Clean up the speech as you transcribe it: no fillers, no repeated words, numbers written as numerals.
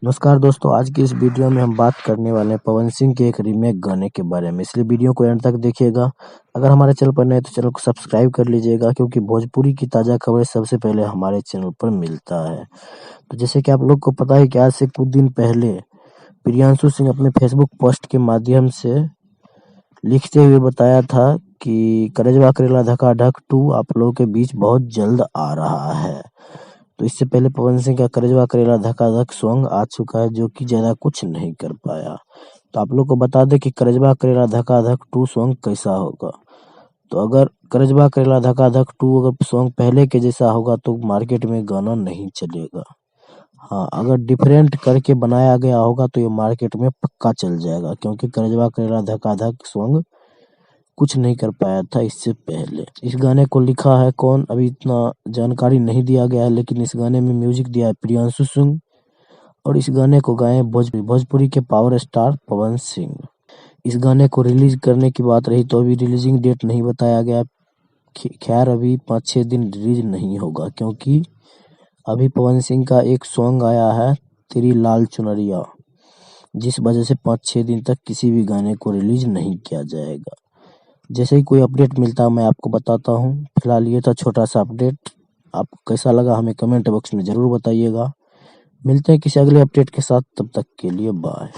नमस्कार दोस्तों, आज की इस वीडियो में हम बात करने वाले हैं पवन सिंह के एक रीमेक गाने के बारे में, इसलिए वीडियो को एंड तक देखिएगा। अगर हमारे चैनल पर नए हैं तो चैनल को सब्सक्राइब कर लीजिएगा, क्योंकि भोजपुरी की ताज़ा खबरें सबसे पहले हमारे चैनल पर मिलता है। तो जैसे कि आप लोग को पता है कि आज से कुछ दिन पहले प्रियांशु सिंह अपने फेसबुक पोस्ट के माध्यम से लिखते हुए बताया था कि करजवा करेला धकाधक 2 आप लोगों के बीच बहुत जल्द आ रहा है। तो इससे पहले पवन सिंह का करजवा करेला धकाधक सॉन्ग आ चुका है, जो कि ज़्यादा कुछ नहीं कर पाया। तो आप लोग को बता दें कि करजवा करेला धकाधक 2 सॉन्ग कैसा होगा। तो अगर करजवा करेला धकाधक 2 अगर सॉन्ग पहले के जैसा होगा तो मार्केट में गाना नहीं चलेगा। हाँ, अगर डिफरेंट करके बनाया गया होगा तो ये मार्केट में पक्का चल जाएगा, क्योंकि करजवा करेला धकाधक सॉन्ग कुछ नहीं कर पाया था इससे पहले। इस गाने को लिखा है कौन, अभी इतना जानकारी नहीं दिया गया है, लेकिन इस गाने में म्यूजिक दिया है प्रियांशु सिंह और इस गाने को गाए भोजपुरी के पावर स्टार पवन सिंह। इस गाने को रिलीज करने की बात रही तो अभी रिलीजिंग डेट नहीं बताया गया। खैर अभी 5-6 दिन रिलीज नहीं होगा, क्योंकि अभी पवन सिंह का एक सॉन्ग आया है तेरी लाल चुनरिया, जिस वजह से 5-6 दिन तक किसी भी गाने को रिलीज नहीं किया जाएगा। जैसे ही कोई अपडेट मिलता है मैं आपको बताता हूँ। फिलहाल ये था छोटा सा अपडेट। आपको कैसा लगा हमें कमेंट बॉक्स में ज़रूर बताइएगा। मिलते हैं किसी अगले अपडेट के साथ, तब तक के लिए बाय।